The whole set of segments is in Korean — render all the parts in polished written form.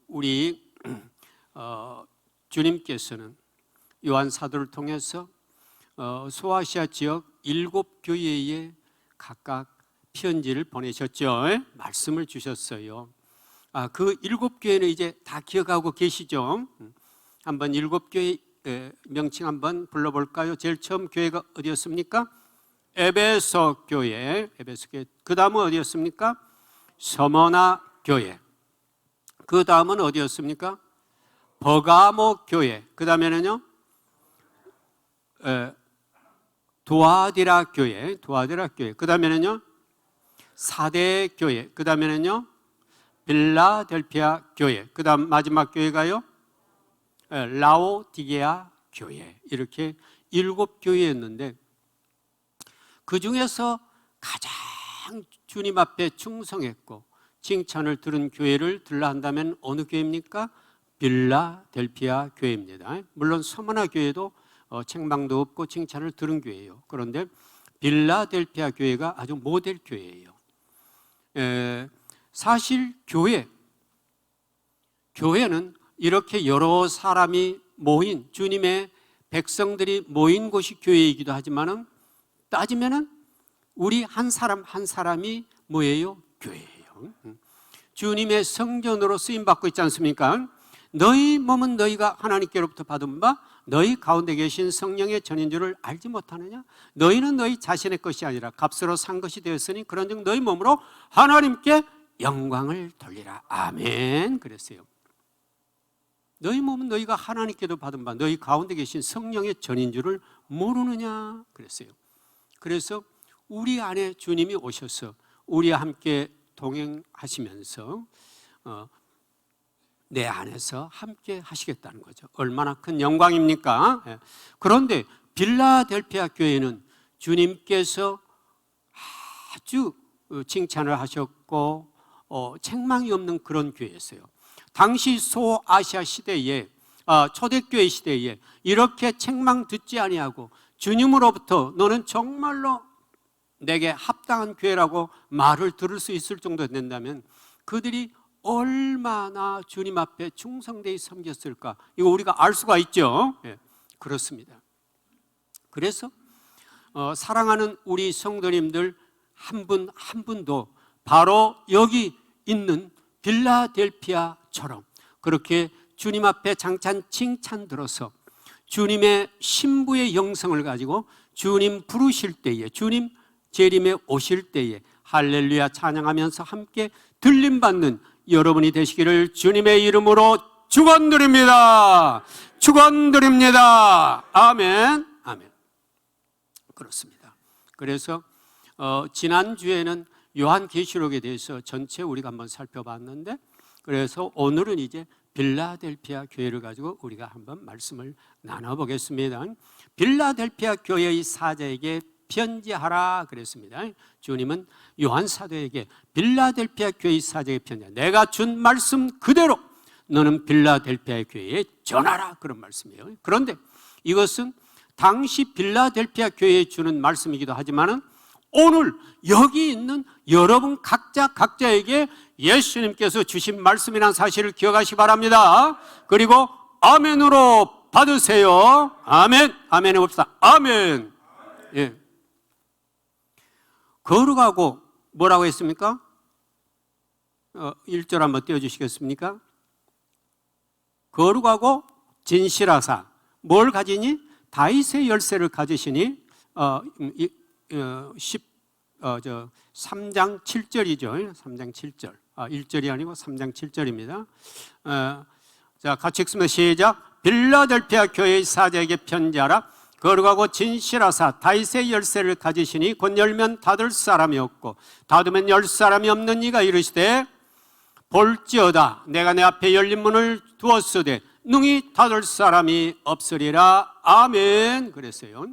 우리 주님께서는 요한 사도를 통해서 소아시아 지역 7교회에 각각 편지를 보내셨죠. 말씀을 주셨어요. 그 7교회는 이제 다 기억하고 계시죠? 한번 7교회 명칭 한번 불러볼까요? 제일 처음 교회가 어디였습니까? 에베소 교회. 그 다음은 어디였습니까? 서머나 교회. 그 다음은 어디였습니까? 버가모 교회. 그 다음에는요? 두아디라 교회. 그 다음에는요? 사대 교회. 그 다음에는요? 빌라델피아 교회. 그 다음 마지막 교회가요? 라오디게아 교회. 이렇게 7교회였는데 그 중에서 가장 주님 앞에 충성했고 칭찬을 들은 교회를 들라 한다면 어느 교회입니까? 빌라델피아 교회입니다. 물론 서머나 교회도 책망도 없고 칭찬을 들은 교회예요. 그런데 빌라델피아 교회가 아주 모델 교회예요. 사실 교회는 이렇게 여러 사람이 모인, 주님의 백성들이 모인 곳이 교회이기도 하지만은 따지면은 우리 한 사람 한 사람이 뭐예요? 교회예요. 주님의 성전으로 쓰임 받고 있지 않습니까? 너희 몸은 너희가 하나님께로부터 받은 바 너희 가운데 계신 성령의 전인 줄을 알지 못하느냐? 너희는 너희 자신의 것이 아니라 값으로 산 것이 되었으니 그런즉 너희 몸으로 하나님께 영광을 돌리라. 아멘. 그랬어요. 너희 몸은 너희가 하나님께도 받은 바 너희 가운데 계신 성령의 전인 줄을 모르느냐? 그랬어요. 그래서 우리 안에 주님이 오셔서 우리와 함께 동행하시면서 내 안에서 함께 하시겠다는 거죠. 얼마나 큰 영광입니까? 그런데 빌라델피아 교회는 주님께서 아주 칭찬을 하셨고 책망이 없는 그런 교회였어요. 당시 소아시아 시대에 초대교회 시대에 이렇게 책망 듣지 아니하고 주님으로부터 너는 정말로 내게 합당한 교회라고 말을 들을 수 있을 정도 된다면 그들이 얼마나 주님 앞에 충성되이 섬겼을까? 이거 우리가 알 수가 있죠. 그렇습니다. 그래서 사랑하는 우리 성도님들 한 분 한 분도 바로 여기 있는 빌라델피아처럼 그렇게 주님 앞에 장찬 칭찬 들어서 주님의 신부의 영성을 가지고 주님 부르실 때에 주님 재림에 오실 때에 할렐루야 찬양하면서 함께 들림받는 여러분이 되시기를 주님의 이름으로 축원드립니다. 축원드립니다. 아멘. 아멘. 그렇습니다. 그래서 지난주에는 요한계시록에 대해서 전체 우리가 한번 살펴봤는데 그래서 오늘은 이제 빌라델피아 교회를 가지고 우리가 한번 말씀을 나눠보겠습니다. 빌라델피아 교회의 사자에게 편지하라 그랬습니다. 주님은 요한 사도에게 빌라델피아 교회의 사자에게 편지하라. 내가 준 말씀 그대로 너는 빌라델피아 교회에 전하라 그런 말씀이에요. 그런데 이것은 당시 빌라델피아 교회에 주는 말씀이기도 하지만은 오늘 여기 있는 여러분 각자에게 예수님께서 주신 말씀이라는 사실을 기억하시기 바랍니다. 그리고 아멘으로 받으세요. 아멘. 아멘 해봅시다. 아멘. 예. 거룩하고 뭐라고 했습니까? 1절 한번 띄워주시겠습니까? 거룩하고 진실하사 뭘 가지니? 다윗의 열쇠를 가지시니 3장 7절이죠. 3장 7절. 1절이 아니고 3장 7절입니다. 자, 같이 읽습니다. 시작. 빌라델피아 교회의 사자에게 편지하라. 거룩하고 진실하사 다윗의 열쇠를 가지시니 곧 열면 닫을 사람이 없고 닫으면 열 사람이 없는 이가 이르시되 볼지어다 내가 내 앞에 열린 문을 두었으되 능히 닫을 사람이 없으리라. 아멘. 그랬어요.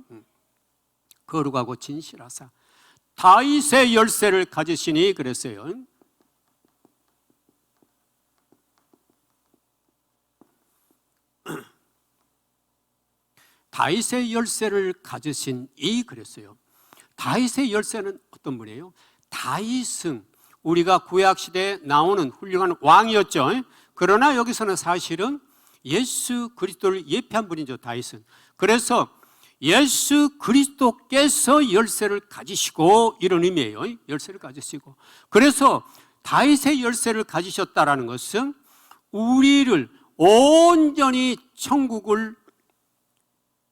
거룩하고 진실하사 다윗의 열쇠를 가지시니 그랬어요. 다윗의 열쇠를 가지신 이 그랬어요. 다윗의 열쇠는 어떤 분이에요? 다윗은 우리가 구약시대에 나오는 훌륭한 왕이었죠. 그러나 여기서는 사실은 예수 그리스도를 예표한 분이죠, 다윗은. 그래서 예수 그리스도께서 열쇠를 가지시고, 이런 의미예요. 열쇠를 가지시고. 그래서 다윗의 열쇠를 가지셨다라는 것은 우리를 온전히 천국을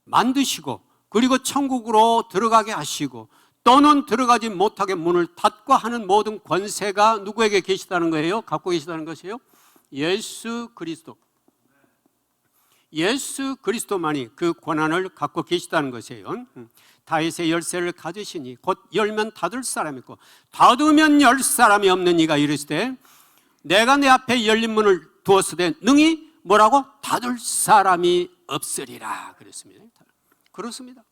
만드시고, 그리고 천국으로 들어가게 하시고, 또는 들어가지 못하게 문을 닫고 하는 모든 권세가 누구에게 계시다는 거예요? 갖고 계시다는 것이에요? 예수 그리스도. 예수 그리스도만이 그 권한을 갖고 계시다는 것이에요. 다윗의 열쇠를 가지시니 곧 열면 닫을 사람이 있고 닫으면 열 사람이 없는 이가 이르시되 내가 내 앞에 열린 문을 두었으되 능히 뭐라고? 닫을 사람이 없으리라 그랬습니다. 그렇습니다.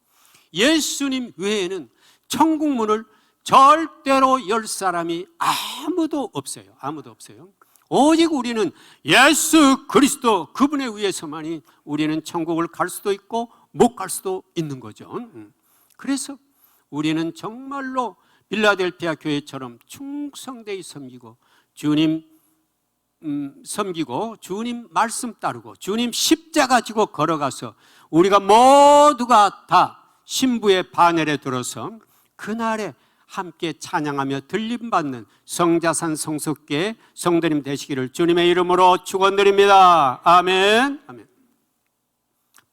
예수님 외에는 천국 문을 절대로 열 사람이 아무도 없어요. 아무도 없어요. 오직 우리는 예수 그리스도 그분에 의해서만이 우리는 천국을 갈 수도 있고 못 갈 수도 있는 거죠. 그래서 우리는 정말로 빌라델피아 교회처럼 충성되이 섬기고 주님 섬기고 주님 말씀 따르고 주님 십자가 지고 걸어가서 우리가 모두가 다 신부의 반열에 들어서 그날에 함께 찬양하며 들림받는 성자산 성숙계 성도님 되시기를 주님의 이름으로 축원드립니다. 아멘. 아멘.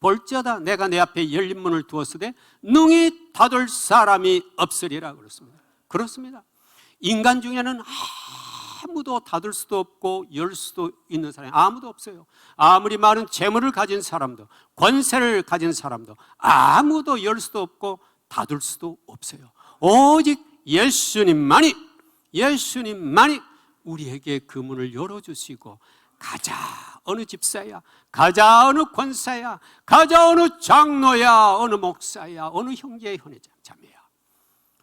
볼지어다 내가 내 앞에 열린 문을 두었으되 능히 닫을 사람이 없으리라 그렇습니다. 그렇습니다. 인간 중에는 아무도 닫을 수도 없고 열 수도 있는 사람이 아무도 없어요. 아무리 많은 재물을 가진 사람도 권세를 가진 사람도 아무도 열 수도 없고 닫을 수도 없어요. 오직 예수님만이 우리에게 그 문을 열어주시고 가자 어느 집사야, 가자 어느 권사야, 가자 어느 장로야, 어느 목사야, 어느 형제 자매야,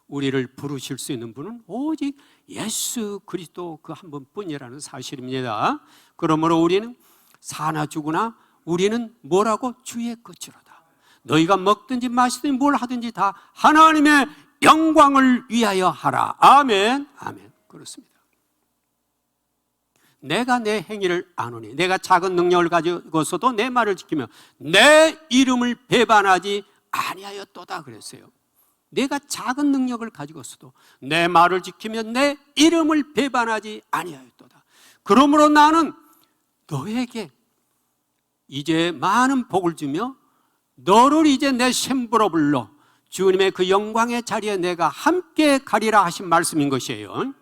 우리를 부르실 수 있는 분은 오직 예수 그리스도 그 한 분뿐이라는 사실입니다. 그러므로 우리는 사나 죽으나 우리는 뭐라고? 주의 것이로다. 너희가 먹든지 마시든지 뭘 하든지 다 하나님의 영광을 위하여 하라. 아멘. 아멘. 그렇습니다. 내가 내 행위를 아노니 내가 작은 능력을 가지고서도 내 말을 지키며 내 이름을 배반하지 아니하였도다 그랬어요. 내가 작은 능력을 가지고서도 내 말을 지키며 내 이름을 배반하지 아니하였도다. 그러므로 나는 너에게 이제 많은 복을 주며 너를 이제 내 샘부로 불러 주님의 그 영광의 자리에 내가 함께 가리라 하신 말씀인 것이에요.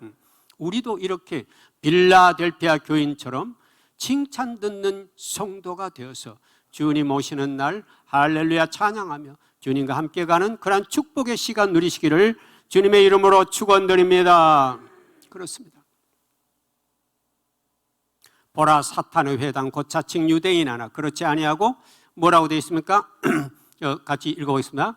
우리도 이렇게 빌라델피아 교인처럼 칭찬 듣는 성도가 되어서 주님 오시는 날 할렐루야 찬양하며 주님과 함께 가는 그런 축복의 시간 누리시기를 주님의 이름으로 축원드립니다. 그렇습니다. 보라 사탄의 회당 곧 자칭 유대인 하나 그렇지 아니하고 뭐라고 되어 있습니까? 같이 읽어보겠습니다.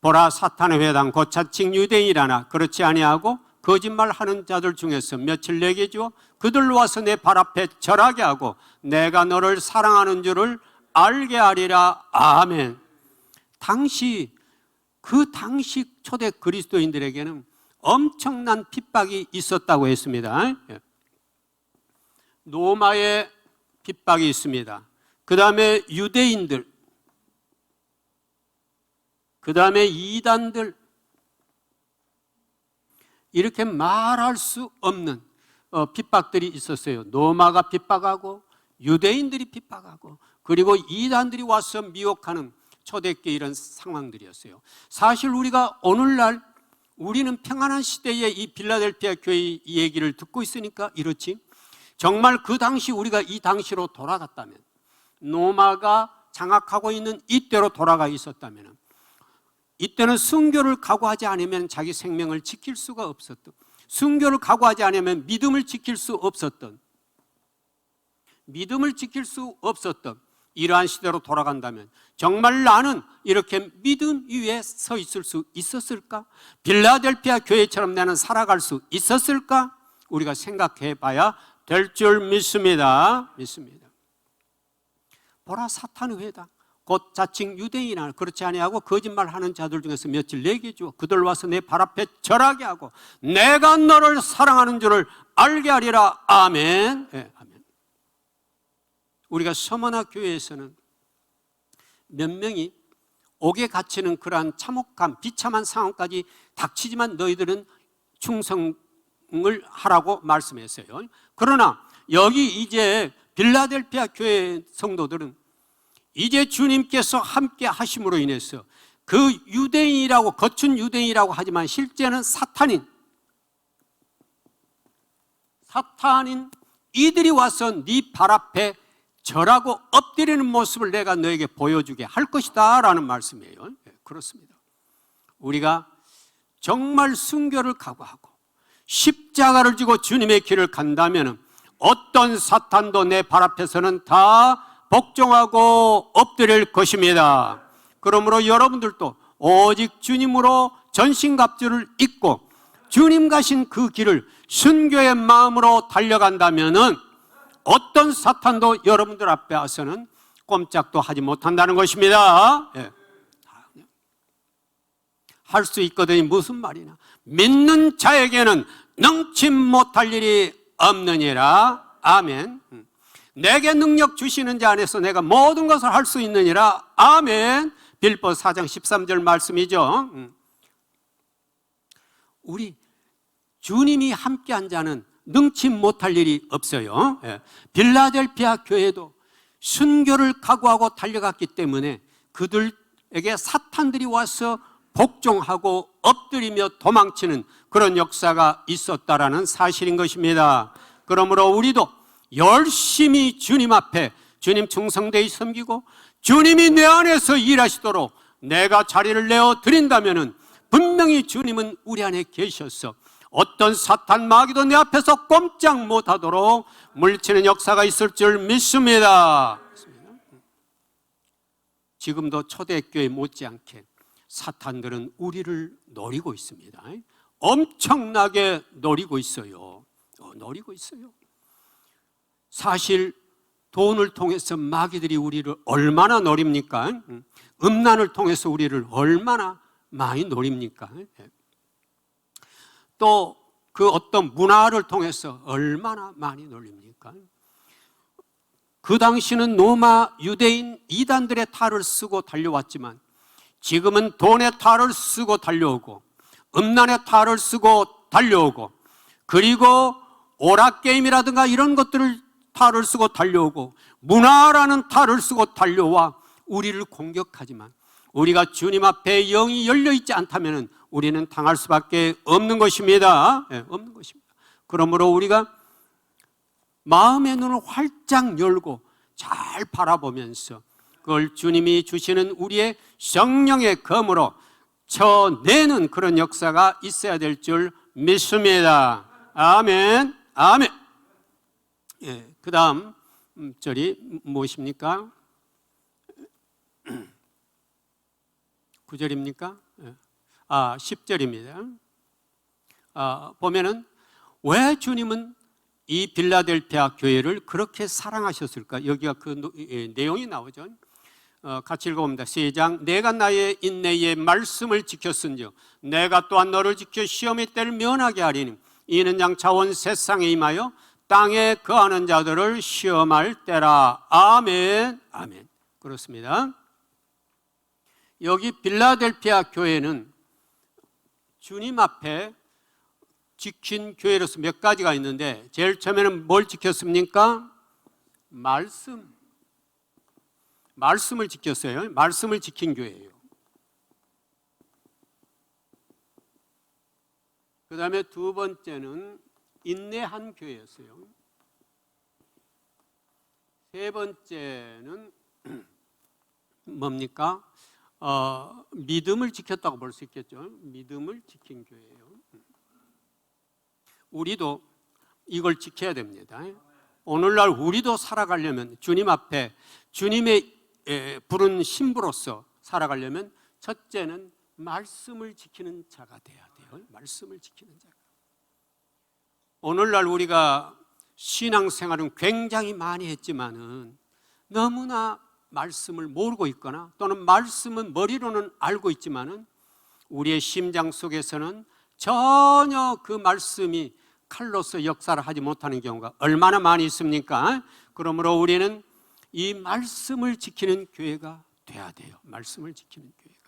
보라 사탄의 회당 곧 자칭 유대인이라나 그렇지 아니하고 거짓말하는 자들 중에서 며칠 내게 주어 그들로 와서 내 발 앞에 절하게 하고 내가 너를 사랑하는 줄을 알게 하리라. 아멘. 그 당시 초대 그리스도인들에게는 엄청난 핍박이 있었다고 했습니다. 로마의 핍박이 있습니다. 그 다음에 유대인들, 그 다음에 이단들, 이렇게 말할 수 없는 핍박들이 있었어요. 로마가 핍박하고 유대인들이 핍박하고 그리고 이단들이 와서 미혹하는 초대교회 이런 상황들이었어요. 사실 우리가 오늘날 우리는 평안한 시대에 이 빌라델피아 교회 얘기를 듣고 있으니까 이렇지, 정말 그 당시 우리가 이 당시로 돌아갔다면, 로마가 장악하고 있는 이때로 돌아가 있었다면, 이때는 순교를 각오하지 않으면 자기 생명을 지킬 수가 없었던, 순교를 각오하지 않으면 믿음을 지킬 수 없었던, 이러한 시대로 돌아간다면 정말 나는 이렇게 믿음 위에 서 있을 수 있었을까? 빌라델피아 교회처럼 나는 살아갈 수 있었을까? 우리가 생각해 봐야 될 줄 믿습니다. 보라 사탄의 회당 곧 자칭 유대인이나 그렇지 아니하고 거짓말하는 자들 중에서 며칠 내게 주어 그들 와서 내 발 앞에 절하게 하고 내가 너를 사랑하는 줄을 알게 하리라. 아멘. 네, 아멘. 우리가 서머나 교회에서는 몇 명이 옥에 갇히는 그러한 참혹한 비참한 상황까지 닥치지만 너희들은 충성을 하라고 말씀했어요. 그러나 여기 이제 빌라델피아 교회 성도들은 이제 주님께서 함께 하심으로 인해서 그 유대인이라고 겉은 유대인이라고 하지만 실제는 사탄인 이들이 와서 네 발 앞에 절하고 엎드리는 모습을 내가 너에게 보여주게 할 것이다 라는 말씀이에요. 그렇습니다. 우리가 정말 순교를 각오하고 십자가를 지고 주님의 길을 간다면 어떤 사탄도 내 발 앞에서는 다 복종하고 엎드릴 것입니다. 그러므로 여러분들도 오직 주님으로 전신갑주를 입고 주님 가신 그 길을 순교의 마음으로 달려간다면은 어떤 사탄도 여러분들 앞에 와서는 꼼짝도 하지 못한다는 것입니다. 예. 할 수 있거든요. 무슨 말이냐? 믿는 자에게는 능치 못할 일이 없느니라. 아멘. 내게 능력 주시는 자 안에서 내가 모든 것을 할 수 있느니라. 아멘. 빌보 4장 13절 말씀이죠. 우리 주님이 함께한 자는 능치 못할 일이 없어요. 빌라델피아 교회도 순교를 각오하고 달려갔기 때문에 그들에게 사탄들이 와서 복종하고 엎드리며 도망치는 그런 역사가 있었다라는 사실인 것입니다. 그러므로 우리도 열심히 주님 앞에 주님 충성되이 섬기고 주님이 내 안에서 일하시도록 내가 자리를 내어 드린다면 분명히 주님은 우리 안에 계셔서 어떤 사탄 마귀도 내 앞에서 꼼짝 못하도록 물리치는 역사가 있을 줄 믿습니다. 지금도 초대교회 못지않게 사탄들은 우리를 노리고 있습니다. 엄청나게 노리고 있어요. 노리고 있어요. 사실 돈을 통해서 마귀들이 우리를 얼마나 노립니까? 음란을 통해서 우리를 얼마나 많이 노립니까? 또 그 어떤 문화를 통해서 얼마나 많이 놀립니까? 그 당시는 로마 유대인 이단들의 탈을 쓰고 달려왔지만 지금은 돈의 탈을 쓰고 달려오고 음란의 탈을 쓰고 달려오고 그리고 오락게임이라든가 이런 것들을 탈을 쓰고 달려오고 문화라는 탈을 쓰고 달려와 우리를 공격하지만 우리가 주님 앞에 영이 열려있지 않다면 우리는 당할 수밖에 없는 것입니다. 없는 것입니다. 그러므로 우리가 마음의 눈을 활짝 열고 잘 바라보면서 그걸 주님이 주시는 우리의 성령의 검으로 쳐내는 그런 역사가 있어야 될 줄 믿습니다. 아멘. 아멘. 예, 그 다음 절이 무엇입니까? 9절입니까? 10절입니다. 보면은 왜 주님은 이 빌라델피아 교회를 그렇게 사랑하셨을까? 여기가 그 내용이 나오죠. 같이 읽어봅니다. 시작. 내가 나의 인내의 말씀을 지켰은즉 내가 또한 너를 지켜 시험의 때를 면하게 하리니 이는 장차 온 세상에 임하여 땅에 거하는 자들을 시험할 때라. 아멘. 아멘. 그렇습니다. 여기 빌라델피아 교회는 주님 앞에 지킨 교회로서 몇 가지가 있는데 제일 처음에는 뭘 지켰습니까? 말씀을 지켰어요. 말씀을 지킨 교회예요. 그 다음에 두 번째는 인내한 교회였어요. 세 번째는 뭡니까? 믿음을 지켰다고 볼 수 있겠죠. 믿음을 지킨 교회예요. 우리도 이걸 지켜야 됩니다. 오늘날 우리도 살아가려면 주님 앞에 주님의 부른 신부로서 살아가려면 첫째는 말씀을 지키는 자가 돼야 돼요. 말씀을 지키는 자가. 오늘날 우리가 신앙생활은 굉장히 많이 했지만은 너무나 말씀을 모르고 있거나 또는 말씀은 머리로는 알고 있지만은 우리의 심장 속에서는 전혀 그 말씀이 칼로서 역사를 하지 못하는 경우가 얼마나 많이 있습니까? 그러므로 우리는 이 말씀을 지키는 교회가 돼야 돼요. 말씀을 지키는 교회가.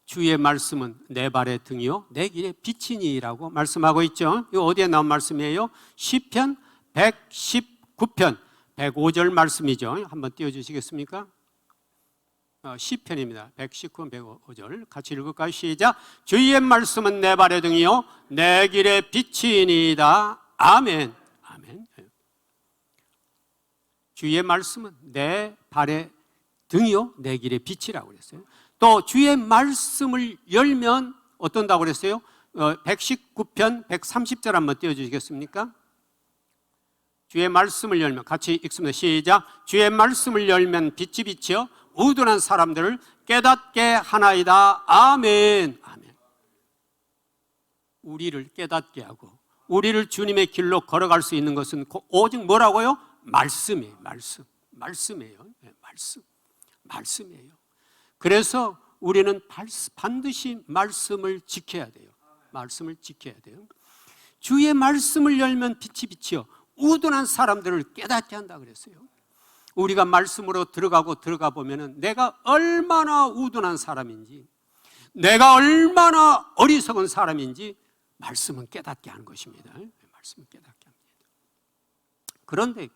주의 말씀은 내 발의 등이요 내 길의 빛이니라고 말씀하고 있죠. 이거 어디에 나온 말씀이에요? 시편 119편 105절 말씀이죠. 한번 띄워주시겠습니까? 시편입니다. 119편 105절 같이 읽을까요? 시작. 주의 말씀은 내 발의 등이요 내 길의 빛이니이다. 아멘. 아멘. 주의 말씀은 내 발의 등이요 내 길의 빛이라고 그랬어요. 또 주의 말씀을 열면 어떤다고 그랬어요? 119편 130절 한번 띄워주시겠습니까? 주의 말씀을 열면 같이 읽습니다. 시작. 주의 말씀을 열면 빛이 비치어 우둔한 사람들을 깨닫게 하나이다. 아멘. 아멘. 우리를 깨닫게 하고 우리를 주님의 길로 걸어갈 수 있는 것은 오직 뭐라고요? 말씀이에요. 말씀이에요. 말씀이에요. 그래서 우리는 반드시 말씀을 지켜야 돼요. 말씀을 지켜야 돼요. 주의 말씀을 열면 빛이 비치어 우둔한 사람들을 깨닫게 한다 그랬어요. 우리가 말씀으로 들어가 보면은 내가 얼마나 우둔한 사람인지, 내가 얼마나 어리석은 사람인지 말씀은 깨닫게 하는 것입니다. 말씀은 깨닫게 합니다. 그런데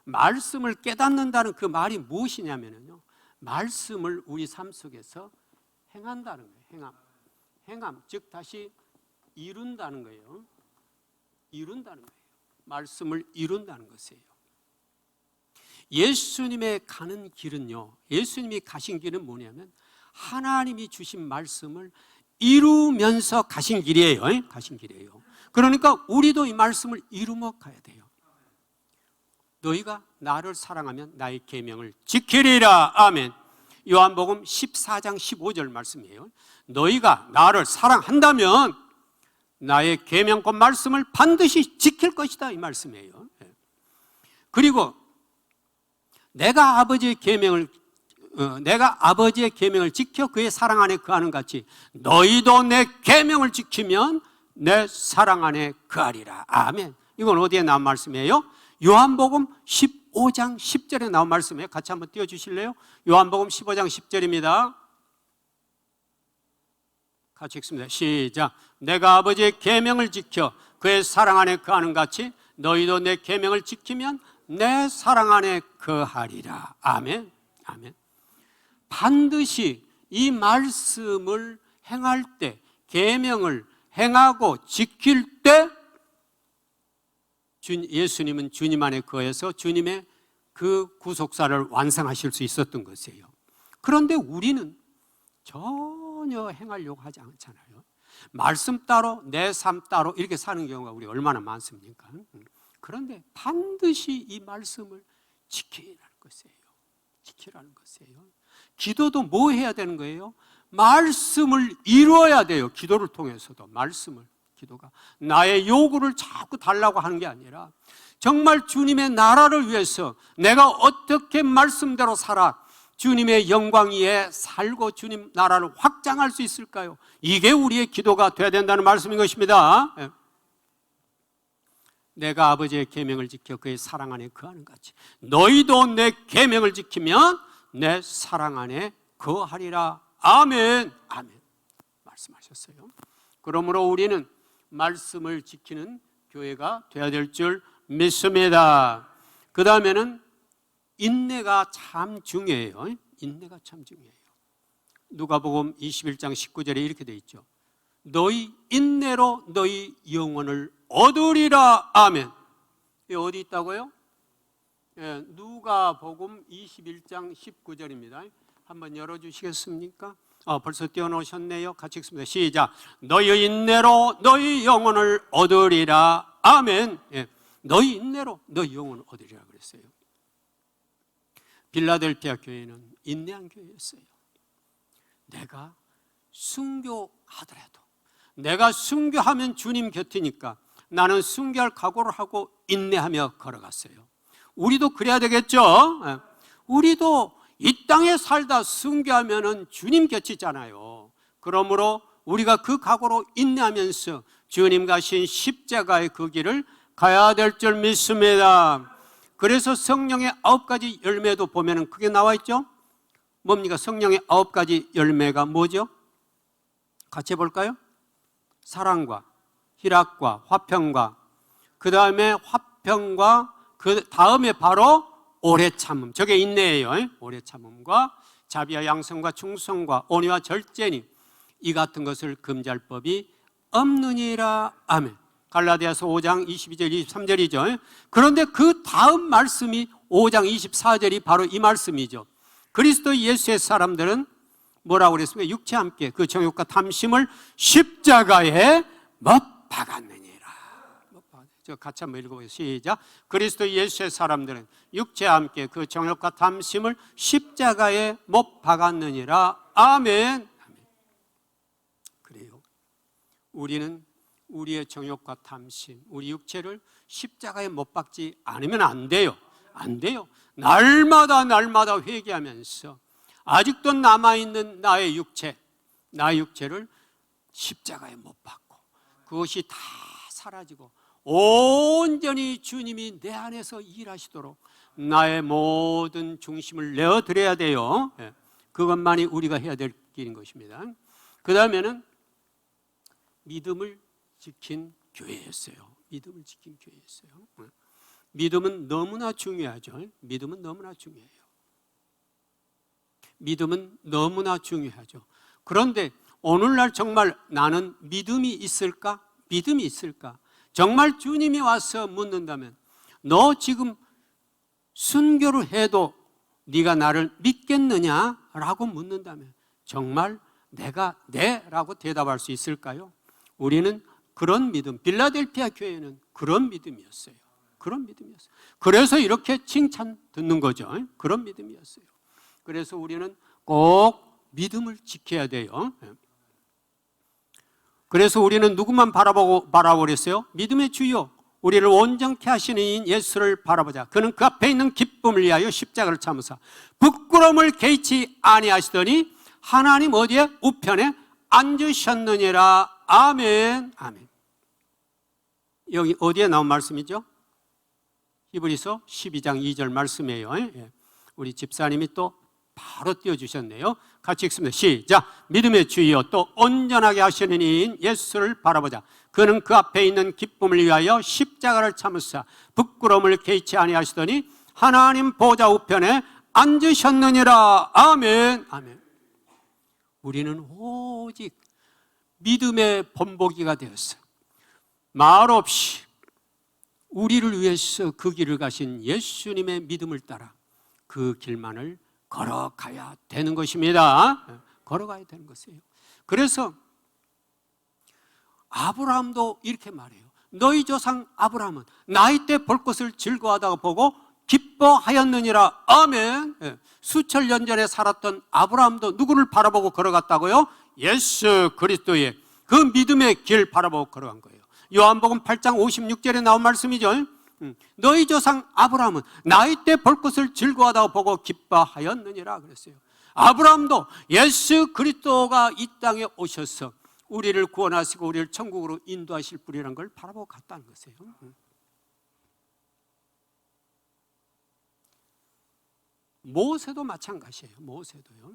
말씀을 깨닫는다는 그 말이 무엇이냐면요, 말씀을 우리 삶 속에서 행한다는 거예요. 행함, 즉 다시 이룬다는 거예요. 이룬다는 거예요. 말씀을 이룬다는 것이에요. 예수님의 가는 길은요, 예수님이 가신 길은 뭐냐면 하나님이 주신 말씀을 이루면서 가신 길이에요. 가신 길이에요. 그러니까 우리도 이 말씀을 이루며 가야 돼요. 너희가 나를 사랑하면 나의 계명을 지키리라. 아멘. 요한복음 14장 15절 말씀이에요. 너희가 나를 사랑한다면 나의 계명과 말씀을 반드시 지킬 것이다, 이 말씀이에요. 그리고 내가 아버지의 계명을 지켜 그의 사랑 안에 거하는 같이 너희도 내 계명을 지키면 내 사랑 안에 거하리라. 아멘. 이건 어디에 나온 말씀이에요? 요한복음 15장 10절에 나온 말씀이에요. 같이 한번 띄워주실래요? 요한복음 15장 10절입니다. 같이 읽습니다. 시작. 내가 아버지의 계명을 지켜 그의 사랑 안에 거하는 같이 너희도 내 계명을 지키면 내 사랑 안에 거하리라. 아멘. 아멘. 반드시 이 말씀을 행할 때, 계명을 행하고 지킬 때 예수님은 주님 안에 거해서 주님의 그 구속사를 완성하실 수 있었던 것이에요. 그런데 우리는 전혀 행하려고 하지 않잖아요. 말씀 따로 내 삶 따로 이렇게 사는 경우가 우리 얼마나 많습니까? 그런데 반드시 이 말씀을 지키라는 것이에요. 지키라는 것이에요. 기도도 뭐 해야 되는 거예요? 말씀을 이루어야 돼요. 기도를 통해서도 말씀을. 기도가 나의 요구를 자꾸 달라고 하는 게 아니라 정말 주님의 나라를 위해서 내가 어떻게 말씀대로 살아 주님의 영광 위에 살고 주님 나라를 확장할 수 있을까요? 이게 우리의 기도가 돼야 된다는 말씀인 것입니다. 내가 아버지의 계명을 지켜 그의 사랑 안에 거하는 같이 너희도 내 계명을 지키면 내 사랑 안에 거하리라. 아멘. 아멘. 말씀하셨어요. 그러므로 우리는 말씀을 지키는 교회가 되어야 될 줄 믿습니다. 그 다음에는 인내가 참 중요해요. 인내가 참 중요해요. 누가복음 21장 19절에 이렇게 되어 있죠. 너희 인내로 너희 영혼을 얻으리라. 아멘. 이게 어디 있다고요? 누가복음 21장 19절입니다. 한번 열어주시겠습니까? 벌써 띄워놓으셨네요. 같이 읽습니다. 시작. 너희 인내로 너희 영혼을 얻으리라. 아멘. 너희 인내로 너희 영혼을 얻으리라 그랬어요. 빌라델피아 교회는 인내한 교회였어요. 내가 순교하더라도 내가 순교하면 주님 곁이니까 나는 순교할 각오를 하고 인내하며 걸어갔어요. 우리도 그래야 되겠죠? 우리도 이 땅에 살다 순교하면은 주님 곁이잖아요. 그러므로 우리가 그 각오로 인내하면서 주님 가신 십자가의 그 길을 가야 될 줄 믿습니다. 그래서 성령의 9가지 열매도 보면은 그게 나와 있죠? 뭡니까? 성령의 9가지 열매가 뭐죠? 같이 해볼까요? 사랑과 희락과 화평과, 그 다음에 화평과 그 다음에 바로 오래 참음, 저게 인내예요. 오래 참음과 자비와 양성과 충성과 온유와 절제니 이 같은 것을 금지할 법이 없느니라. 아멘. 갈라디아서 5장 22절 23절이죠. 그런데 그 다음 말씀이 5장 24절이 바로 이 말씀이죠. 그리스도 예수의 사람들은 뭐라고 그랬습니까? 육체와 함께 그 정욕과 탐심을 십자가에 못 박았느니라. 저 같이 한번 읽어보세요. 시작. 그리스도 예수의 사람들은 육체와 함께 그 정욕과 탐심을 십자가에 못 박았느니라. 아멘. 아멘. 그래요. 우리는 우리의 정욕과 탐심, 우리 육체를 십자가에 못 박지 않으면 안 돼요. 안 돼요. 날마다 회개하면서 아직도 남아있는 나의 육체를 십자가에 못 박고 그것이 다 사라지고 온전히 주님이 내 안에서 일하시도록 나의 모든 중심을 내어드려야 돼요. 그것만이 우리가 해야 될 길인 것입니다. 그 다음에는 믿음을 지킨 교회였어요. 믿음을 지킨 교회였어요. 믿음은 너무나 중요하죠. 믿음은 너무나 중요해요. 믿음은 너무나 중요하죠. 그런데 오늘날 정말 나는 믿음이 있을까? 믿음이 있을까? 정말 주님이 와서 묻는다면 너 지금 순교를 해도 네가 나를 믿겠느냐? 라고 묻는다면 정말 내가 네라고 대답할 수 있을까요? 우리는 그런 믿음, 빌라델피아 교회는 그런 믿음이었어요. 그런 믿음이었어요. 그래서 이렇게 칭찬 듣는 거죠. 그런 믿음이었어요. 그래서 우리는 꼭 믿음을 지켜야 돼요. 그래서 우리는 누구만 바라보랬어요? 믿음의 주요, 우리를 온전케 하시는 이인 예수를 바라보자. 그는 그 앞에 있는 기쁨을 위하여 십자가를 참으사 부끄러움을 개의치 아니하시더니 하나님 어디에? 우편에 앉으셨느니라. 아멘. 아멘. 여기 어디에 나온 말씀이죠? 히브리서 12장 2절 말씀이에요. 우리 집사님이 또 바로 띄워주셨네요. 같이 읽습니다. 시작. 믿음의 주여 또 온전하게 하시는 이인 예수를 바라보자. 그는 그 앞에 있는 기쁨을 위하여 십자가를 참으사 부끄러움을 개의치 아니하시더니 하나님 보좌 우편에 앉으셨느니라. 아멘. 아멘. 우리는 오직 믿음의 본보기가 되었어요. 말없이 우리를 위해서 그 길을 가신 예수님의 믿음을 따라 그 길만을 걸어가야 되는 것입니다. 걸어가야 되는 것이에요. 그래서 아브라함도 이렇게 말해요. 너희 조상 아브라함은 나이 때 볼 것을 즐거워하다가 보고 기뻐하였느니라. 아멘. 수천 년 전에 살았던 아브라함도 누구를 바라보고 걸어갔다고요? 예수 그리스도의 그 믿음의 길 바라보고 걸어간 거예요. 요한복음 8장 56절에 나온 말씀이죠. 너희 조상 아브라함은 나이 때 볼 것을 즐거워하다고 보고 기뻐하였느니라 그랬어요. 아브라함도 예수 그리스도가 이 땅에 오셔서 우리를 구원하시고 우리를 천국으로 인도하실 분이라는 걸 바라보고 갔다는 것이에요. 모세도 마찬가지예요. 모세도요.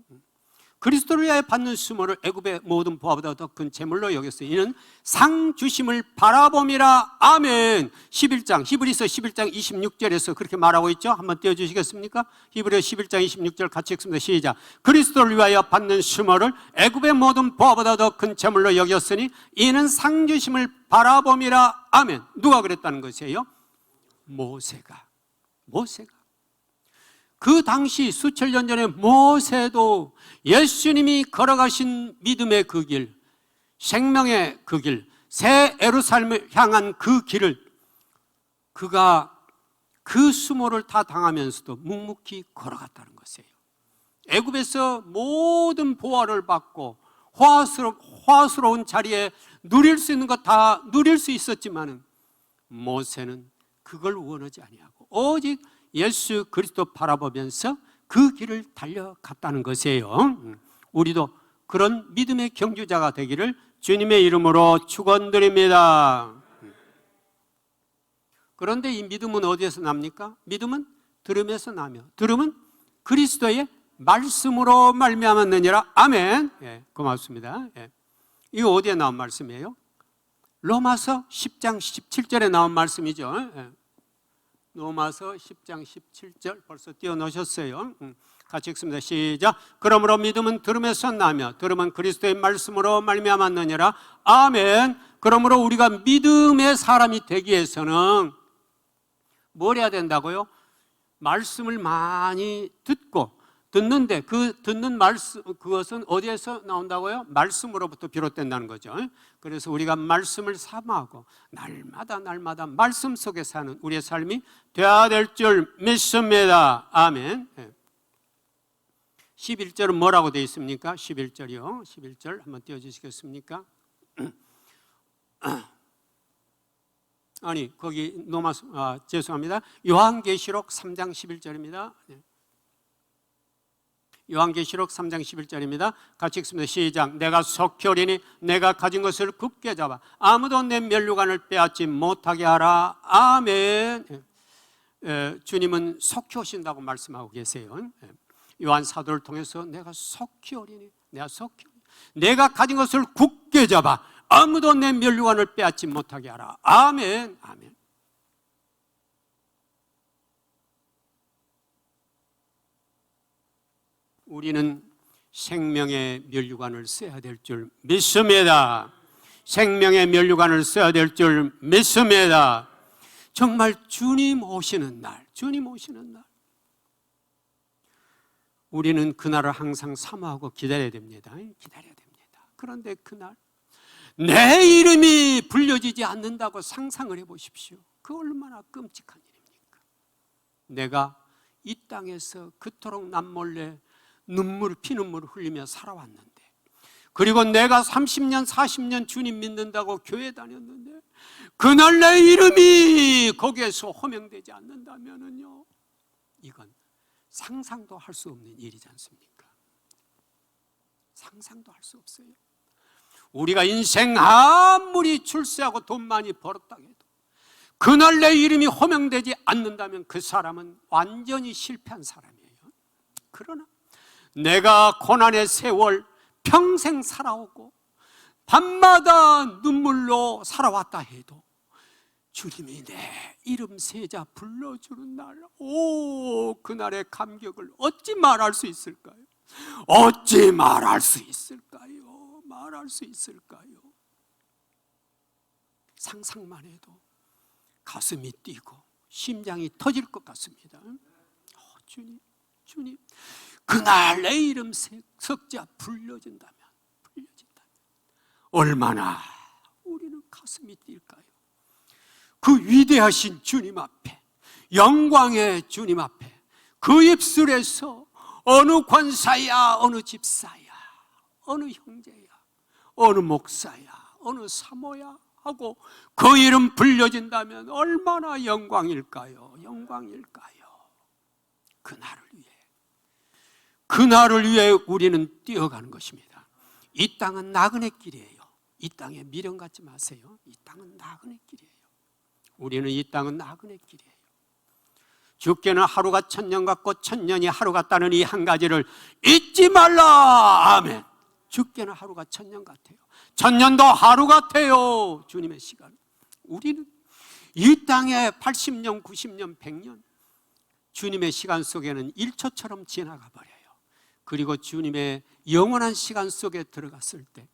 그리스도를 위하여 받는 수모를 애굽의 모든 보화보다 더 큰 재물로 여겼어요. 이는 상 주심을 바라봄이라. 아멘. 11장 히브리서 11장 26절에서 그렇게 말하고 있죠. 한번 띄워주시겠습니까? 히브리서 11장 26절 같이 읽습니다. 시작. 그리스도를 위하여 받는 수모를 애굽의 모든 보화보다 더 큰 재물로 여겼으니 이는 상 주심을 바라봄이라. 아멘. 누가 그랬다는 것이에요? 모세가. 그 당시 수천 년 전에 모세도 예수님이 걸어가신 믿음의 그 길, 생명의 그 길, 새 예루살렘을 향한 그 길을 그가 그 수모를 다 당하면서도 묵묵히 걸어갔다는 것이에요. 애굽에서 모든 보화를 받고 화스러운 자리에 누릴 수 있는 것 다 누릴 수 있었지만은 모세는 그걸 원하지 아니하고 오직 예수 그리스도 바라보면서 그 길을 달려갔다는 것이에요. 우리도 그런 믿음의 경주자가 되기를 주님의 이름으로 축원드립니다. 그런데 이 믿음은 어디에서 납니까? 믿음은 들음에서 나며 들음은 그리스도의 말씀으로 말미암았느니라. 아멘. 예, 고맙습니다. 예. 이거 어디에 나온 말씀이에요? 로마서 10장 17절에 나온 말씀이죠. 예. 로마서 10장 17절 벌써 띄워놓으셨어요. 같이 읽습니다. 시작. 그러므로 믿음은 들음에서 나며 들음은 그리스도의 말씀으로 말미암았느니라. 아멘. 그러므로 우리가 믿음의 사람이 되기 위해서는 뭘 해야 된다고요? 말씀을 많이 듣는데 그 듣는 말씀, 그것은 어디에서 나온다고요? 말씀으로부터 비롯된다는 거죠. 그래서 우리가 말씀을 사모하고 날마다 말씀 속에 사는 우리의 삶이 되어야 될 줄 믿습니다. 아멘. 11절은 뭐라고 되어 있습니까? 11절이요. 11절 한번 띄워주시겠습니까? 아니, 거기 죄송합니다. 요한계시록 3장 11절입니다. 요한계시록 3장 11절입니다. 같이 읽습니다. 시작. 내가 속히 오리니 내가 가진 것을 굳게 잡아 아무도 내 면류관을 빼앗지 못하게 하라. 아멘. 주님은 속히 오신다고 말씀하고 계세요. 요한 사도를 통해서 내가 속히 오리니 내가 가진 것을 굳게 잡아 아무도 내 면류관을 빼앗지 못하게 하라. 아멘. 아멘. 우리는 생명의 면류관을 써야 될 줄 믿습니다. 생명의 면류관을 써야 될 줄 믿습니다. 정말 주님 오시는 날, 우리는 그날을 항상 사모하고 기다려야 됩니다. 그런데 그날 내 이름이 불려지지 않는다고 상상을 해보십시오. 그 얼마나 끔찍한 일입니까? 내가 이 땅에서 그토록 남몰래 피눈물을 흘리며 살아왔는데, 그리고 내가 30년 40년 주님 믿는다고 교회 다녔는데 그날 내 이름이 거기에서 호명되지 않는다면요, 이건 상상도 할 수 없는 일이지 않습니까? 상상도 할 수 없어요. 우리가 인생 아무리 출세하고 돈 많이 벌었다 해도 그날 내 이름이 호명되지 않는다면 그 사람은 완전히 실패한 사람이에요. 그러나 내가 고난의 세월 평생 살아오고 밤마다 눈물로 살아왔다 해도 주님이 내 이름 세자 불러주는 날, 그날의 감격을 어찌 말할 수 있을까요? 말할 수 있을까요? 상상만 해도 가슴이 뛰고 심장이 터질 것 같습니다. 주님, 그날 내 이름 석자 불려진다면 얼마나 우리는 가슴이 뛸까요? 그 위대하신 주님 앞에, 영광의 주님 앞에, 그 입술에서 어느 권사야, 어느 집사야, 어느 형제야, 어느 목사야, 어느 사모야 하고 그 이름 불려진다면 얼마나 영광일까요? 그날을 위해 우리는 뛰어가는 것입니다. 이 땅은 나그네 길이에요. 이 땅에 미련 갖지 마세요. 이 땅은 나그네 길이에요. 우리는 이 땅은 나그네 길이에요. 죽게는 하루가 천년 같고 천년이 하루 같다는 이 한 가지를 잊지 말라. 아멘. 죽게는 하루가 천년 같아요. 천년도 하루 같아요. 주님의 시간. 우리는 이 땅에 80년, 90년, 100년 주님의 시간 속에는 1초처럼 지나가 버려요. 그리고 주님의 영원한 시간 속에 들어갔을 때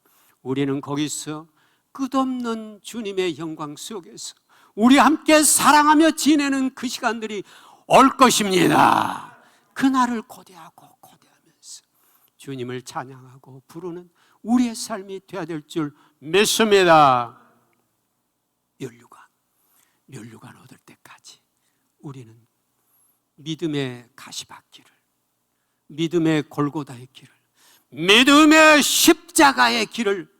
우리는 거기서 끝없는 주님의 영광 속에서 우리 함께 사랑하며 지내는 그 시간들이 올 것입니다. 그날을 고대하면서 주님을 찬양하고 부르는 우리의 삶이 되어야 될 줄 믿습니다. 면류관 얻을 때까지 우리는 믿음의 가시밭길을, 믿음의 골고다의 길을, 믿음의 십자가의 길을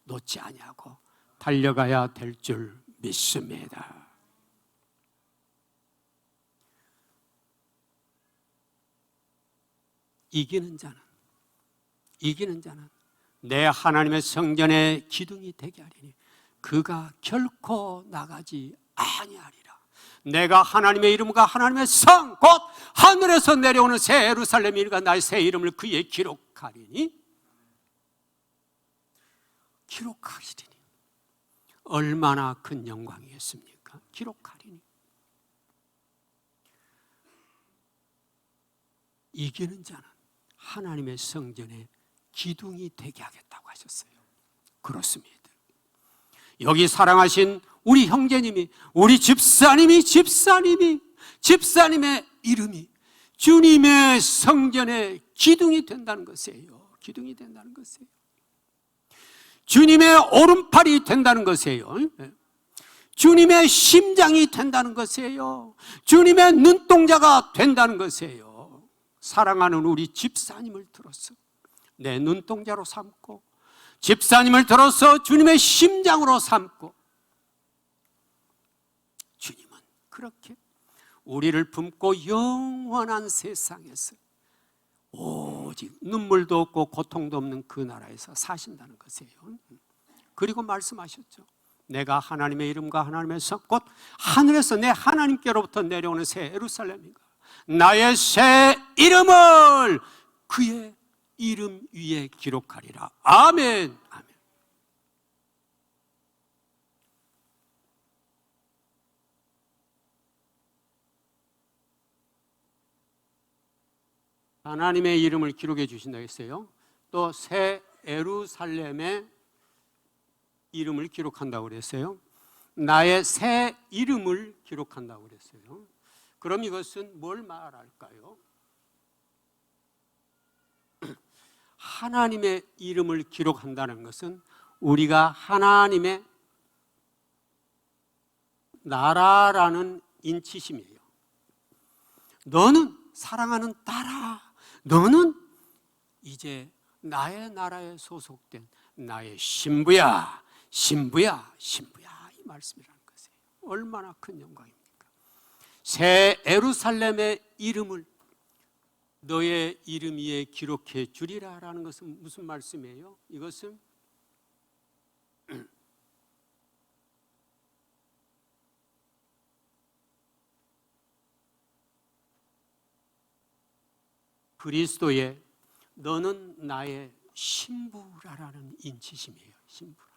놓지 아니하고 달려가야 될 줄 믿습니다. 이기는 자는 내 하나님의 성전의 기둥이 되게 하리니 그가 결코 나가지 아니하리라. 내가 하나님의 이름과 하나님의 성 곧 하늘에서 내려오는 새 예루살렘이가 나의 새 이름을 그에 기록하리니 얼마나 큰 영광이겠습니까? 기록하리니 이기는 자는 하나님의 성전의 기둥이 되게 하겠다고 하셨어요. 그렇습니다. 여기 사랑하신 우리 형제님이, 우리 집사님의 이름이 주님의 성전의 기둥이 된다는 것이에요. 기둥이 된다는 것이에요. 주님의 오른팔이 된다는 것이에요. 주님의 심장이 된다는 것이에요. 주님의 눈동자가 된다는 것이에요. 사랑하는 우리 집사님을 들어서 내 눈동자로 삼고, 집사님을 들어서 주님의 심장으로 삼고, 주님은 그렇게 우리를 품고 영원한 세상에서 오직 눈물도 없고 고통도 없는 그 나라에서 사신다는 것이에요. 그리고 말씀하셨죠. 내가 하나님의 이름과 하나님의 성 곧 하늘에서 내 하나님께로부터 내려오는 새 예루살렘이가 나의 새 이름을 그의 이름 위에 기록하리라. 아멘. 아멘. 하나님의 이름을 기록해 주신다고 했어요. 또 새 예루살렘의 이름을 기록한다고 그랬어요. 나의 새 이름을 기록한다고 그랬어요. 그럼 이것은 뭘 말할까요? 하나님의 이름을 기록한다는 것은 우리가 하나님의 나라라는 인치심이에요. 너는 사랑하는 딸아, 너는 이제 나의 나라에 소속된 나의 신부야, 신부야, 신부야, 이 말씀이라는 것이에요. 얼마나 큰 영광입니까? 새 예루살렘의 이름을 너의 이름 위에 기록해 주리라라는 것은 무슨 말씀이에요? 이것은 그리스도의 너는 나의 신부라라는 인치심이에요. 신부라.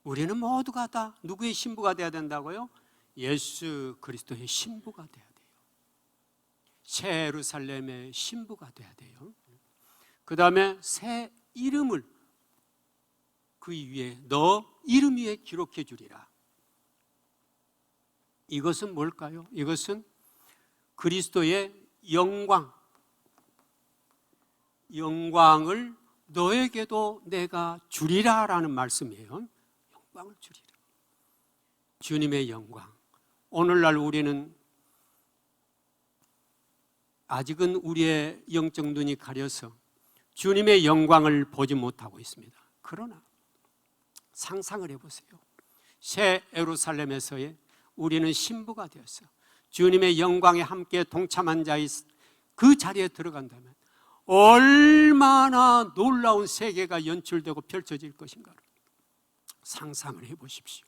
우리는 모두가 다 누구의 신부가 되어야 된다고요? 예수 그리스도의 신부가 되어야 돼요. 새 예루살렘의 신부가 되어야 돼요. 그 다음에 새 이름을 그 위에 너 이름 위에 기록해 주리라. 이것은 뭘까요? 이것은 그리스도의 영광을 너에게도 내가 주리라라는 말씀이에요. 영광을 주리라. 주님의 영광. 오늘날 우리는 아직은 우리의 영적 눈이 가려서 주님의 영광을 보지 못하고 있습니다. 그러나 상상을 해보세요. 새 예루살렘에서의 우리는 신부가 되어서 주님의 영광에 함께 동참한 자의 그 자리에 들어간다면 얼마나 놀라운 세계가 연출되고 펼쳐질 것인가를 상상을 해보십시오.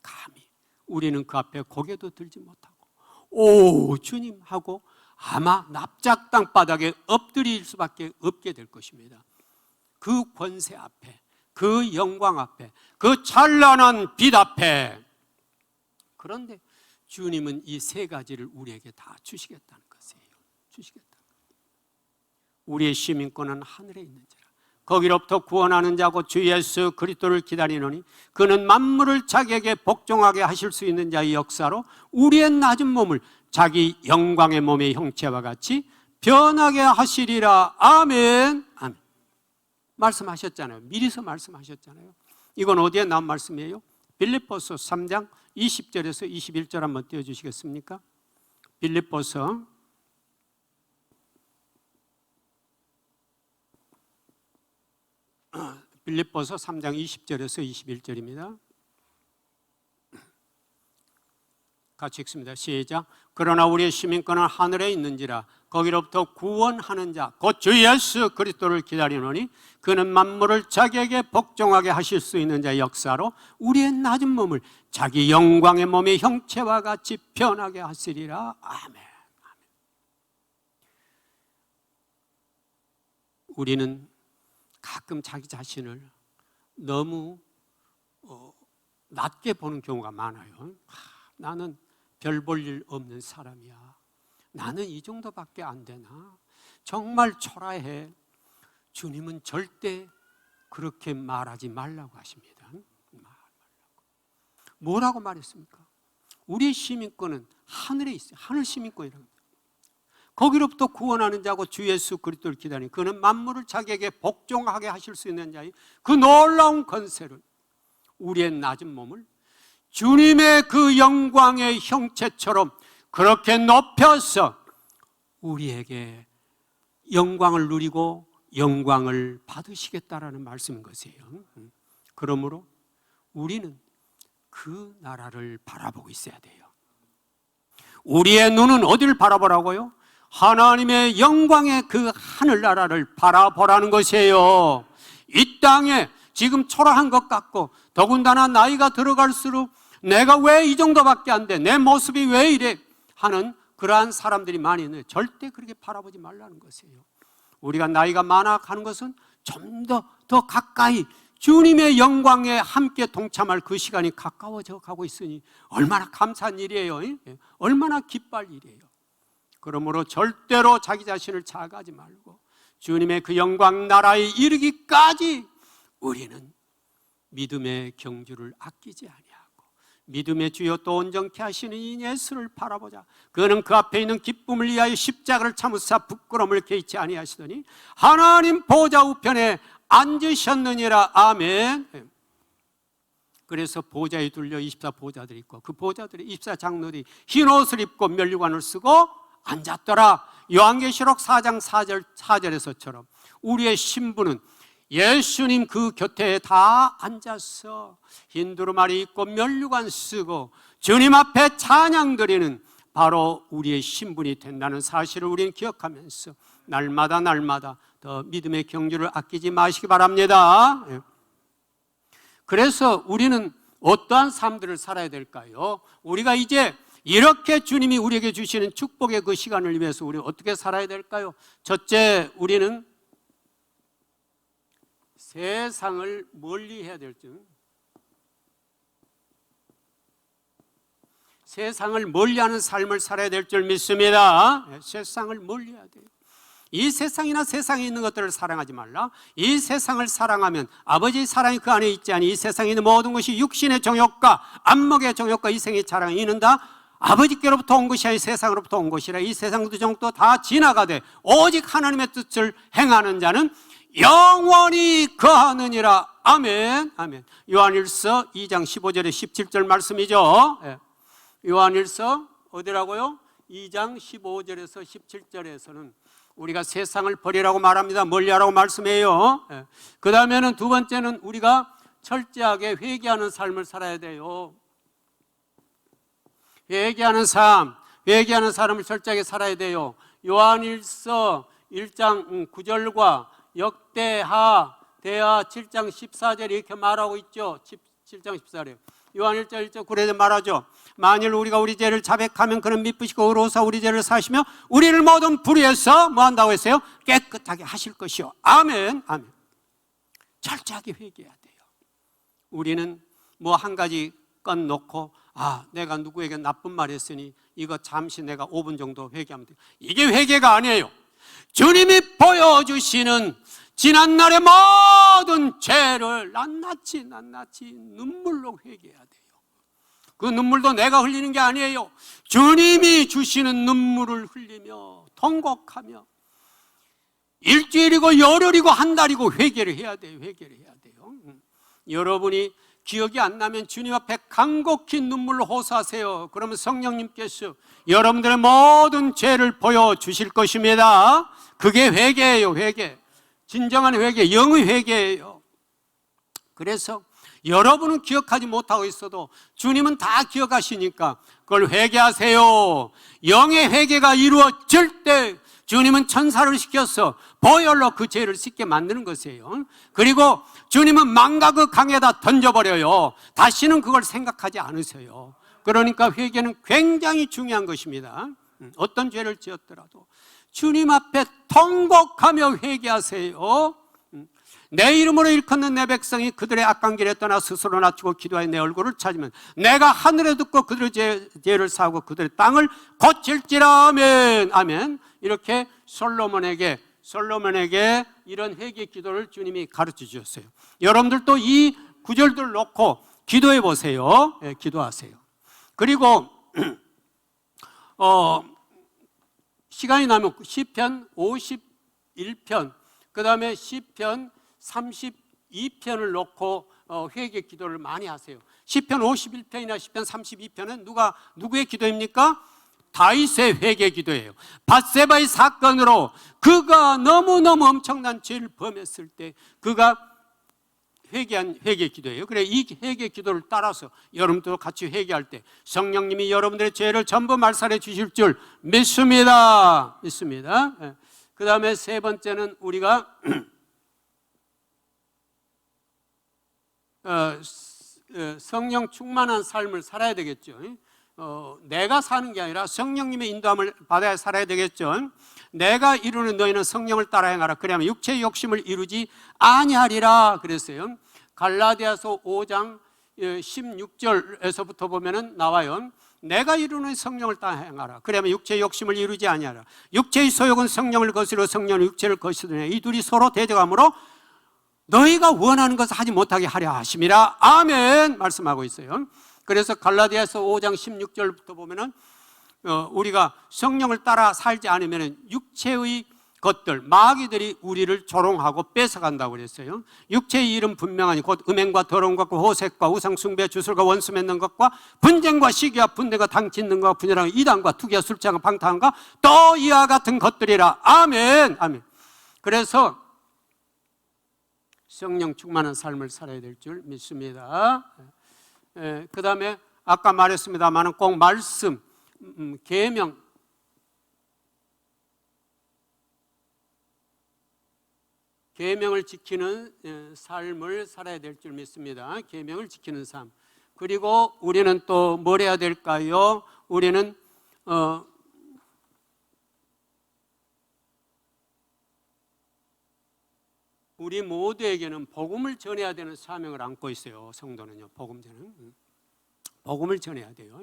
감히 우리는 그 앞에 고개도 들지 못하고 오 주님 하고 아마 납작 땅바닥에 엎드릴 수밖에 없게 될 것입니다. 그 권세 앞에, 그 영광 앞에, 그 찬란한 빛 앞에. 그런데 주님은 이 세 가지를 우리에게 다 주시겠다는 것이에요. 주시겠다. 우리의 시민권은 하늘에 있는지라 거기로부터 구원하는 자고 주 예수 그리스도를 기다리노니 그는 만물을 자기에게 복종하게 하실 수 있는 자의 역사로 우리의 낮은 몸을 자기 영광의 몸의 형체와 같이 변하게 하시리라. 아멘. 아멘. 말씀하셨잖아요. 미리서 말씀하셨잖아요. 이건 어디에 나온 말씀이에요? 빌립보서 3장 20절에서 21절 한번 띄워주시겠습니까? 빌립보서 3장 20절에서 21절입니다. 같이 읽습니다. 시작. 그러나 우리의 시민권은 하늘에 있는지라 거기로부터 구원하는 자 곧 주 예수 그리스도를 기다리노니 그는 만물을 자기에게 복종하게 하실 수 있는 자의 역사로 우리의 낮은 몸을 자기 영광의 몸의 형체와 같이 변하게 하시리라. 아멘. 우리는 가끔 자기 자신을 너무 낮게 보는 경우가 많아요. 나는 별 볼 일 없는 사람이야. 나는 이 정도밖에 안 되나? 정말 초라해. 주님은 절대 그렇게 말하지 말라고 하십니다. 뭐라고 말했습니까? 우리의 시민권은 하늘에 있어요. 하늘 시민권이라고. 거기로부터 구원하는 자고 주 예수 그리스도를 기다리니 그는 만물을 자기에게 복종하게 하실 수 있는 자의 그 놀라운 권세를 우리의 낮은 몸을 주님의 그 영광의 형체처럼 그렇게 높여서 우리에게 영광을 누리고 영광을 받으시겠다라는 말씀인 것이에요. 그러므로 우리는 그 나라를 바라보고 있어야 돼요. 우리의 눈은 어디를 바라보라고요? 하나님의 영광의 그 하늘나라를 바라보라는 것이에요. 이 땅에 지금 초라한 것 같고 더군다나 나이가 들어갈수록 내가 왜 이 정도밖에 안 돼? 내 모습이 왜 이래? 하는 그러한 사람들이 많이 있는데 절대 그렇게 바라보지 말라는 것이에요. 우리가 나이가 많아 가는 것은 좀 더 가까이 주님의 영광에 함께 동참할 그 시간이 가까워져 가고 있으니 얼마나 감사한 일이에요. 얼마나 기뻐할 일이에요. 그러므로 절대로 자기 자신을 자각하지 말고 주님의 그 영광 나라에 이르기까지 우리는 믿음의 경주를 아끼지 아니하고 믿음의 주여 또 온전케 하시는 이 예수를 바라보자. 그는 그 앞에 있는 기쁨을 위하여 십자가를 참으사 부끄러움을 개의치 아니하시더니 하나님 보좌 우편에 앉으셨느니라. 아멘. 그래서 보좌에 둘려 24보좌들이 있고 그 보좌들이 24장로들이 흰 옷을 입고 면류관을 쓰고 앉았더라. 요한계시록 4장 4절에서처럼 우리의 신부는 예수님 그 곁에 다 앉아서 흰 두루마리 입고 면류관 쓰고 주님 앞에 찬양 드리는 바로 우리의 신분이 된다는 사실을 우리는 기억하면서 날마다 더 믿음의 경주를 아끼지 마시기 바랍니다. 그래서 우리는 어떠한 삶들을 살아야 될까요? 우리가 이제 이렇게 주님이 우리에게 주시는 축복의 그 시간을 위해서 우리는 어떻게 살아야 될까요? 첫째, 우리는 세상을 멀리 해야 될 줄, 세상을 멀리하는 삶을 살아야 될 줄 믿습니다. 세상을 멀리해야 돼요. 이 세상이나 세상에 있는 것들을 사랑하지 말라. 이 세상을 사랑하면 아버지의 사랑이 그 안에 있지 않니 이 세상에 있는 모든 것이 육신의 정욕과 안목의 정욕과 이생의 자랑이 이는 다 아버지께로부터 온 것이 아니 세상으로부터 온 것이라. 이 세상도 정도 다 지나가되 오직 하나님의 뜻을 행하는 자는 영원히 거하느니라. 아멘. 아멘. 요한일서 2장 15절에 17절 말씀이죠. 요한일서 어디라고요? 2장 15절에서 17절에서는 우리가 세상을 버리라고 말합니다. 멀리하라고 말씀해요. 그 다음에는 두 번째는 우리가 철저하게 회개하는 삶을 살아야 돼요. 회개하는 삶을 철저하게 살아야 돼요. 요한일서 1장 9절과 역대하, 대하 7장 14절에 이렇게 말하고 있죠. 7장 14절에 요한 1장 1절 9절에 말하죠. 만일 우리가 우리 죄를 자백하면 그는 미쁘시고 의로우사 우리 죄를 사시며 우리를 모든 불의에서 뭐 한다고 했어요? 깨끗하게 하실 것이요. 아멘. 아멘. 철저하게 회개해야 돼요. 우리는 뭐 한 가지 건 놓고 내가 누구에게 나쁜 말 했으니 이거 잠시 내가 5분 정도 회개하면 돼요. 이게 회개가 아니에요. 주님이 보여주시는 지난날의 모든 죄를 낱낱이 눈물로 회개해야 돼요. 그 눈물도 내가 흘리는 게 아니에요. 주님이 주시는 눈물을 흘리며 통곡하며 일주일이고 열흘이고 한 달이고 회개를 해야 돼요. 여러분이 기억이 안 나면 주님 앞에 간곡히 눈물로 호소하세요. 그러면 성령님께서 여러분들의 모든 죄를 보여주실 것입니다. 그게 회개예요. 회개. 진정한 회개, 영의 회개예요. 그래서 여러분은 기억하지 못하고 있어도 주님은 다 기억하시니까 그걸 회개하세요. 영의 회개가 이루어질 때 주님은 천사를 시켜서 보혈로 그 죄를 씻게 만드는 것이에요. 그리고 주님은 망가 그 강에다 던져버려요. 다시는 그걸 생각하지 않으세요. 그러니까 회개는 굉장히 중요한 것입니다. 어떤 죄를 지었더라도 주님 앞에 통곡하며 회개하세요. 내 이름으로 일컫는 내 백성이 그들의 악한 길에 떠나 스스로 낮추고 기도하여 내 얼굴을 찾으면 내가 하늘에 듣고 그들의 죄를 사하고 그들의 땅을 고칠지라. 아멘. 아멘. 이렇게 솔로몬에게 이런 회개 기도를 주님이 가르쳐 주셨어요. 여러분들도 이 구절들을 놓고 기도해 보세요. 네, 기도하세요. 그리고 시간이 나면 시편 51편, 그 다음에 시편 32편을 놓고 회개 기도를 많이 하세요. 시편 51편이나 시편 32편은 누구의 기도입니까? 다윗의 회개 기도예요. 밧세바의 사건으로 그가 너무너무 엄청난 죄를 범했을 때 그가 회개한 회개 기도예요. 그래, 이 회개 기도를 따라서 여러분도 같이 회개할 때 성령님이 여러분들의 죄를 전부 말살해 주실 줄 믿습니다. 그 다음에 세 번째는 우리가 성령 충만한 삶을 살아야 되겠죠. 내가 사는 게 아니라 성령님의 인도함을 받아야 살아야 되겠죠. 내가 이루는 너희는 성령을 따라 행하라. 그래야만 육체의 욕심을 이루지 아니하리라 그랬어요. 갈라디아서 5장 16절에서부터 보면은 나와요. 내가 이루는 성령을 따라 행하라. 그래야만 육체의 욕심을 이루지 아니하라. 육체의 소욕은 성령을 거스르고 성령은 육체를 거스르네. 이 둘이 서로 대적함으로 너희가 원하는 것을 하지 못하게 하려 하심이라. 아멘. 말씀하고 있어요. 그래서 갈라디아서 5장 16절부터 보면은 우리가 성령을 따라 살지 않으면 육체의 것들, 마귀들이 우리를 조롱하고 뺏어간다고 그랬어요. 육체의 일은 분명하니 곧 음행과 더러운 것과 호색과 우상숭배, 주술과 원수 맺는 것과 분쟁과 시기와 분대가 당짓는 것과 분열함과 이단과 투기와 술취함과 방탕함과 또 이와 같은 것들이라. 아멘. 아멘. 그래서 성령 충만한 삶을 살아야 될 줄 믿습니다. 그 다음에 아까 말했습니다만 꼭 말씀, 계명, 계명을 지키는 삶을 살아야 될 줄 믿습니다. 계명을 지키는 삶. 그리고 우리는 또 뭘 해야 될까요? 우리는 우리 모두에게는 복음을 전해야 되는 사명을 안고 있어요. 성도는요. 복음을 전해야 돼요.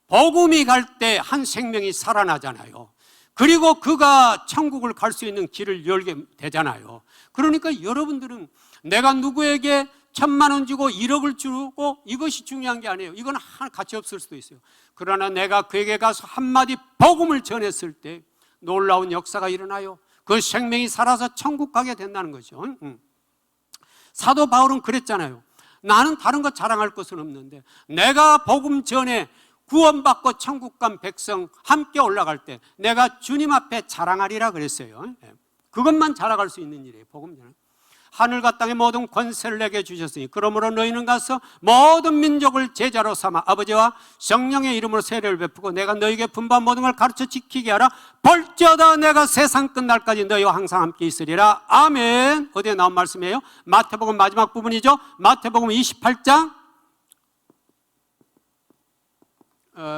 복음이 갈 때 한 생명이 살아나잖아요. 그리고 그가 천국을 갈 수 있는 길을 열게 되잖아요. 그러니까 여러분들은 내가 누구에게 1,000만 원 주고 1억을 주고 이것이 중요한 게 아니에요. 이건 가치 없을 수도 있어요. 그러나 내가 그에게 가서 한마디 복음을 전했을 때 놀라운 역사가 일어나요. 그 생명이 살아서 천국 가게 된다는 거죠. 사도 바울은 그랬잖아요. 나는 다른 것 자랑할 것은 없는데 내가 복음 전에 구원받고 천국 간 백성 함께 올라갈 때 내가 주님 앞에 자랑하리라 그랬어요. 그것만 자랑할 수 있는 일이에요. 복음 전에. 하늘과 땅의 모든 권세를 내게 주셨으니 그러므로 너희는 가서 모든 민족을 제자로 삼아 아버지와 성령의 이름으로 세례를 베푸고 내가 너희에게 분부한 모든 걸 가르쳐 지키게 하라. 볼지어다 내가 세상 끝날까지 너희와 항상 함께 있으리라. 아멘. 어디에 나온 말씀이에요? 마태복음 마지막 부분이죠. 마태복음 28장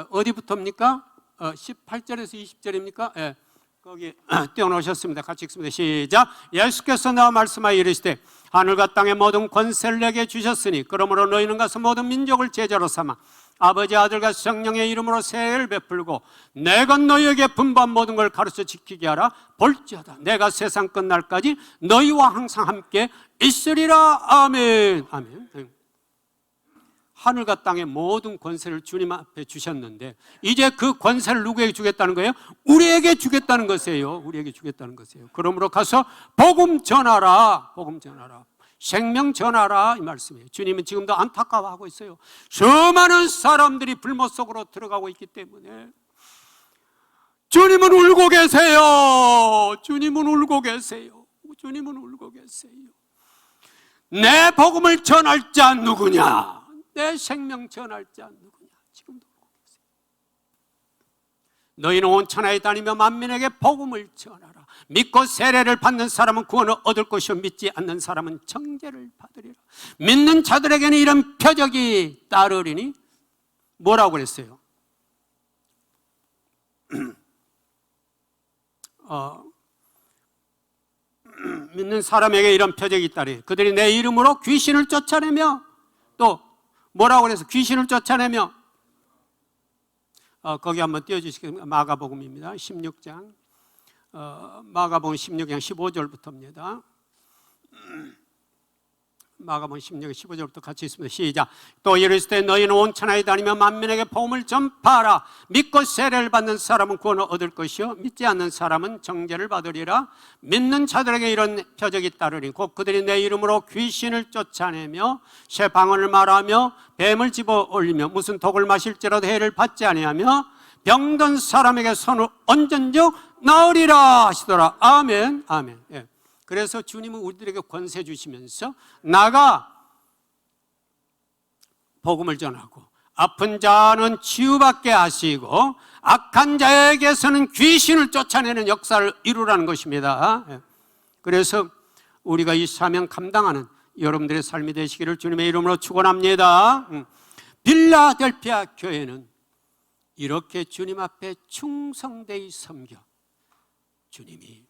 어디부터입니까? 18절에서 20절입니까? 예. 거기 띄워놓으셨습니다. 같이 읽습니다. 시작. 예수께서 나와 말씀하여 이르시되 하늘과 땅의 모든 권세를 내게 주셨으니 그러므로 너희는 가서 모든 민족을 제자로 삼아 아버지 아들과 성령의 이름으로 세례를 베풀고 내가 너희에게 분부한 모든 걸 가르쳐 지키게 하라. 볼지어다 내가 세상 끝날까지 너희와 항상 함께 있으리라. 아멘. 아멘. 하늘과 땅의 모든 권세를 주님 앞에 주셨는데 이제 그 권세를 누구에게 주겠다는 거예요? 우리에게 주겠다는 것이에요. 우리에게 주겠다는 것이에요. 그러므로 가서 복음 전하라. 복음 전하라. 생명 전하라 이 말씀이에요. 주님은 지금도 안타까워하고 있어요. 수많은 사람들이 불못 속으로 들어가고 있기 때문에 주님은 울고 계세요. 주님은 울고 계세요. 주님은 울고 계세요. 내 복음을 전할 자 누구냐? 내 생명 전할 자 누구냐? 지금도 울고 너희는 온 천하에 다니며 만민에게 복음을 전하라. 믿고 세례를 받는 사람은 구원을 얻을 것이요 믿지 않는 사람은 정죄를 받으리라. 믿는 자들에게는 이런 표적이 따르리니 뭐라고 그랬어요? 믿는 사람에게 이런 표적이 있다리. 그들이 내 이름으로 귀신을 쫓아내며, 또 뭐라고 그래서 귀신을 쫓아내며, 거기 한번 띄워주시겠습니까? 마가복음입니다. 16장. 마가복음 16장 15절부터입니다. 마가복음 16장 15절부터 같이 있습니다. 시작. 또 이르시되 너희는 온 천하에 다니며 만민에게 복음을 전파하라. 믿고 세례를 받는 사람은 구원을 얻을 것이요 믿지 않는 사람은 정죄를 받으리라. 믿는 자들에게 이런 표적이 따르니 곧 그들이 내 이름으로 귀신을 쫓아내며 새 방언을 말하며 뱀을 집어 올리며 무슨 독을 마실지라도 해를 받지 아니하며 병든 사람에게 손을 얹은즉 나으리라 하시더라. 아멘. 아멘. 예. 그래서 주님은 우리들에게 권세 주시면서 나가 복음을 전하고 아픈 자는 치유받게 하시고 악한 자에게서는 귀신을 쫓아내는 역사를 이루라는 것입니다. 그래서 우리가 이 사명 감당하는 여러분들의 삶이 되시기를 주님의 이름으로 축원합니다. 빌라델피아 교회는 이렇게 주님 앞에 충성되이 섬겨 주님이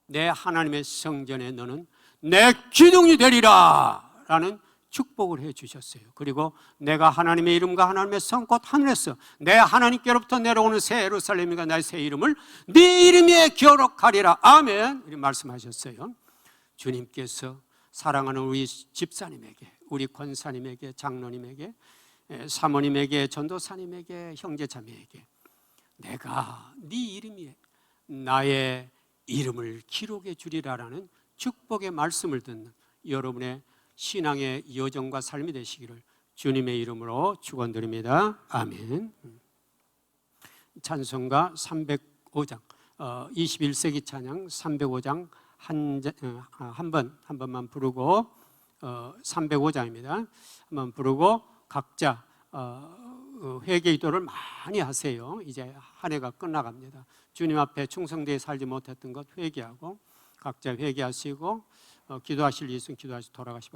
내 하나님의 성전에 너는 내 기둥이 되리라 라는 축복을 해 주셨어요. 그리고 내가 하나님의 이름과 하나님의 성 곧 하늘에서 내 하나님께로부터 내려오는 새 예루살렘과 나의 새 이름을 네 이름에 기록하리라. 아멘. 이렇게 말씀하셨어요. 주님께서 사랑하는 우리 집사님에게, 우리 권사님에게, 장로님에게, 사모님에게, 전도사님에게, 형제자매에게 내가 네 이름에 나의 이름을 기록해 주리라라는 축복의 말씀을 듣는 여러분의 신앙의 여정과 삶이 되시기를 주님의 이름으로 축원드립니다. 아멘. 찬송가 305장 21세기 찬양 305장 한 번만 부르고 305장입니다. 한번 부르고 각자 회개 기도를 많이 하세요. 이제 한 해가 끝나갑니다. 주님 앞에 충성되이 살지 못했던 것 회개하고 각자 회개하시고 기도하실 일 있으면 기도하시고 돌아가시고